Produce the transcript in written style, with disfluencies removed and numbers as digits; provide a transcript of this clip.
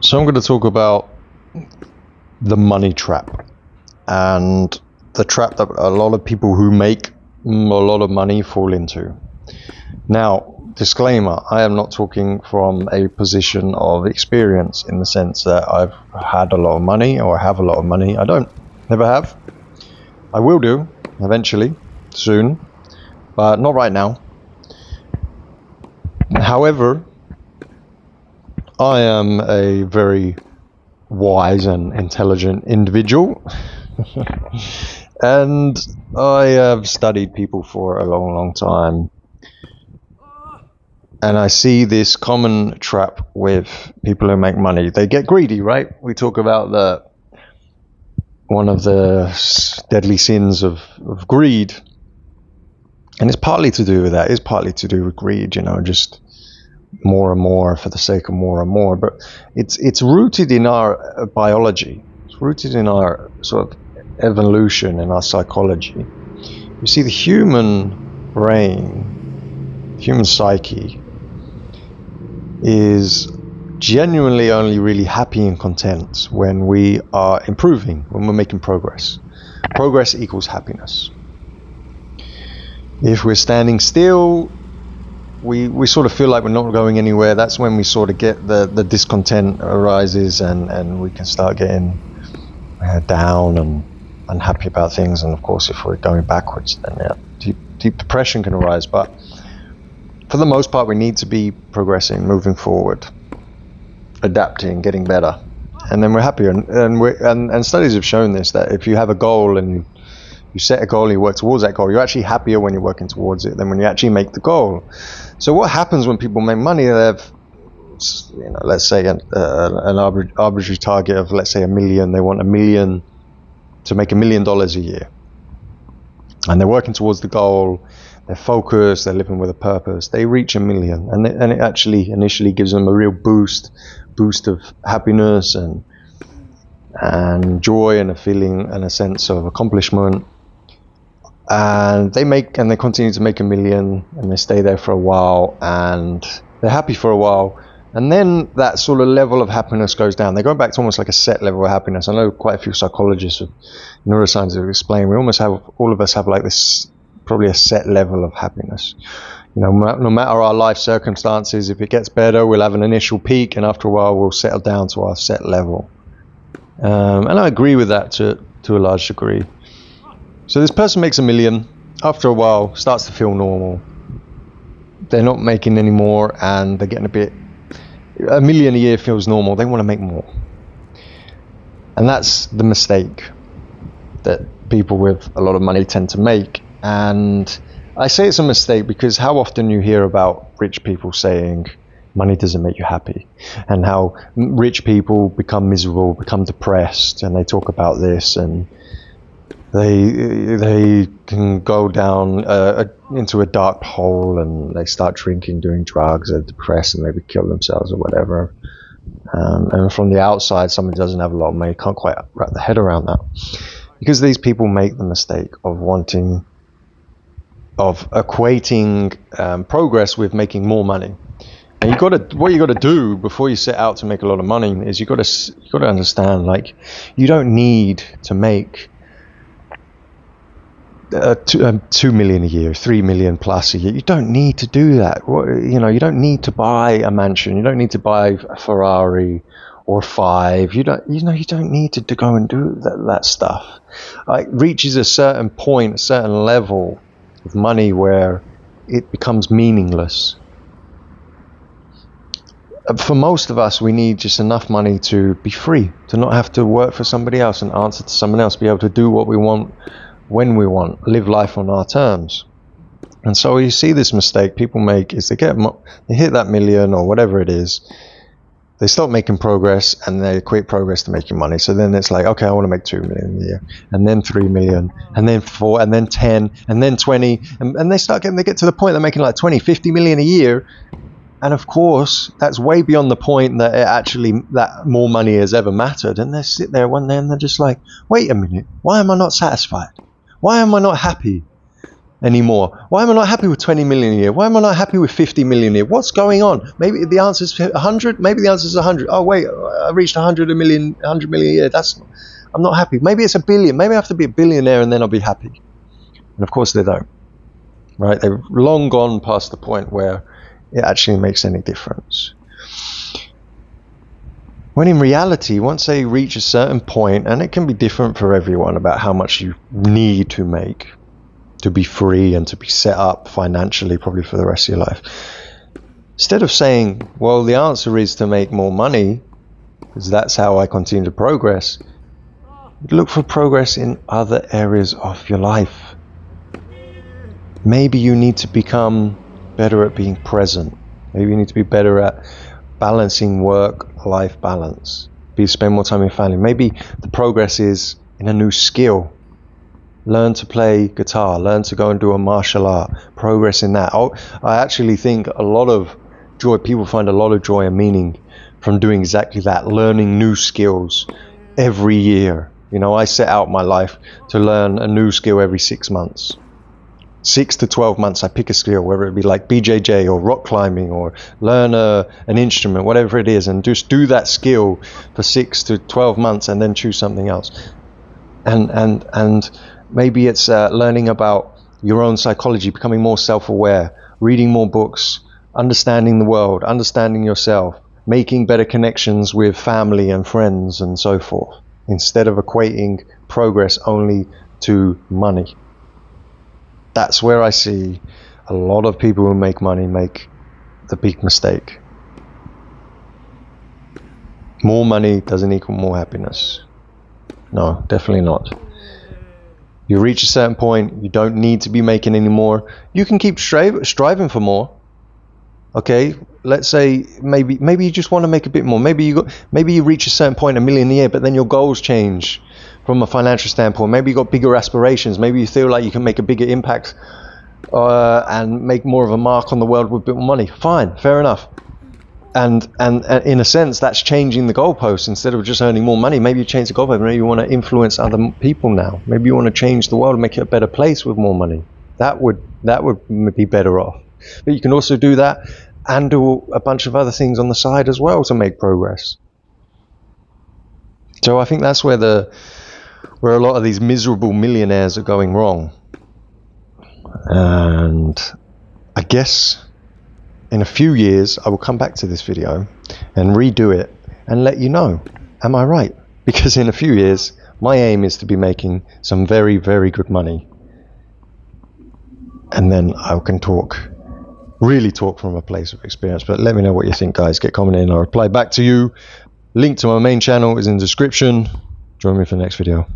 So I'm going to talk about the money trap and the trap that a lot of people who make a lot of money fall into. Now, disclaimer, I am not talking from a position of experience in the sense that I've had a lot of money or have a lot of money. I don't, never have. I will do eventually, soon, but not right now. However, I am a very wise and intelligent individual and I have studied people for a long time, and I see this common trap with people who make money. They get greedy, right? We talk about one of the deadly sins of greed, and it's partly to do with that. It's partly to do with greed, just more and more for the sake of more and more. But it's rooted in our biology. It's rooted in our sort of evolution, in our psychology. You see, the human brain, human psyche, is genuinely only really happy and content when we are improving, when we're making progress. Progress equals happiness. If we're standing still, we sort of feel like we're not going anywhere. That's when we sort of get the discontent arises, and we can start getting down and unhappy about things. And of course, if we're going backwards, then deep depression can arise. But for the most part, we need to be progressing, moving forward, adapting, getting better, and then we're happier. And studies have shown this, that if you have a goal and you set a goal and you work towards that goal, you're actually happier when you're working towards it than when you actually make the goal. So what happens when people make money? They have, let's say an arbitrary target of, let's say, $1 million. They want $1 million to make $1 million a year, and they're working towards the goal. They're focused. They're living with a purpose. They reach $1 million, and it actually initially gives them a real boost of happiness and joy and a feeling and a sense of accomplishment. And they continue to make $1 million, and they stay there for a while, and they're happy for a while, and then that sort of level of happiness goes down. They go back to almost like a set level of happiness. I know quite a few psychologists and neuroscientists have explained all of us have like this, probably a set level of happiness. No matter our life circumstances, if it gets better, we'll have an initial peak, and after a while we'll settle down to our set level. And I agree with that to a large degree. So this person makes $1 million, after a while starts to feel normal. They're not making any more, and they're getting $1 million a year feels normal. They want to make more. And that's the mistake that people with a lot of money tend to make. And I say it's a mistake because how often you hear about rich people saying money doesn't make you happy, and how rich people become miserable, become depressed, and they talk about this, and they can go down into a dark hole, and they start drinking, doing drugs, they're depressed, and maybe kill themselves or whatever. And from the outside, someone who doesn't have a lot of money can't quite wrap their head around that, because these people make the mistake of equating progress with making more money. And what you got to do before you set out to make a lot of money is you got to understand, like, you don't need to make $2 million a year, $3 million plus a year. You don't need to do that. You don't need to buy a mansion. You don't need to buy a Ferrari or 5. You don't need to go and do that stuff. It reaches a certain point, a certain level of money where it becomes meaningless. For most of us, we need just enough money to be free, to not have to work for somebody else and answer to someone else, be able to do what we want when we want, live life on our terms. And so you see this mistake people make is they hit that $1 million or whatever it is, they start making progress, and they equate progress to making money. So then it's like, okay, I want to make $2 million a year, and then $3 million, and then 4, and then 10, and then 20, and they get to the point they're making like 20, 50 million a year. And of course, that's way beyond the point that that more money has ever mattered. And they sit there one day and they're just like, wait a minute, why am I not satisfied? Why am I not happy? anymore? Why am I not happy with 20 million a year? Why am I not happy with 50 million a year? What's going on? Maybe the answer is 100. Maybe the answer is 100. Oh wait, I reached 100 million a year. I'm not happy. Maybe it's a billion. Maybe I have to be a billionaire and then I'll be happy. And of course they don't. Right? They've long gone past the point where it actually makes any difference. When in reality, once they reach a certain point, and it can be different for everyone about how much you need to make to be free and to be set up financially, probably for the rest of your life. Instead of saying, well, the answer is to make more money, because that's how I continue to progress, look for progress in other areas of your life. Maybe you need to become better at being present. Maybe you need to be better at balancing work-life balance. Spend more time with family. Maybe the progress is in a new skill. Learn to play guitar. Learn to go and do a martial art. Progress in that. I actually think a lot of joy, people find a lot of joy and meaning from doing exactly that, learning new skills every year. You know, I set out my life to learn a new skill every 6 months. 6 to 12 months I pick a skill, whether it be like BJJ or rock climbing or learn an instrument, whatever it is, and just do that skill for 6 to 12 months and then choose something else. And maybe it's learning about your own psychology, becoming more self-aware, reading more books, understanding the world, understanding yourself, making better connections with family and friends and so forth, instead of equating progress only to money. That's where I see a lot of people who make money make the big mistake. More money doesn't equal more happiness. No, definitely not. You reach a certain point, you don't need to be making any more. You can keep striving for more. Okay, let's say maybe you just want to make a bit more. Maybe you reach a certain point, 1 million a year, but then your goals change from a financial standpoint. Maybe you got bigger aspirations. Maybe you feel like you can make a bigger impact and make more of a mark on the world with a bit more money. Fine, fair enough. And in a sense, that's changing the goalposts. Instead of just earning more money, maybe you change the goalpost. Maybe you want to influence other people now. Maybe you want to change the world and make it a better place with more money. That would be better off. But you can also do that and do a bunch of other things on the side as well to make progress. So I think that's where a lot of these miserable millionaires are going wrong. And I guess in a few years I will come back to this video and redo it and let you know, am I right? Because in a few years my aim is to be making some very, very good money, and then I can really talk from a place of experience. But let me know what you think, guys. Get commenting, I'll reply back to you. Link to my main channel is in the description. Join me for the next video.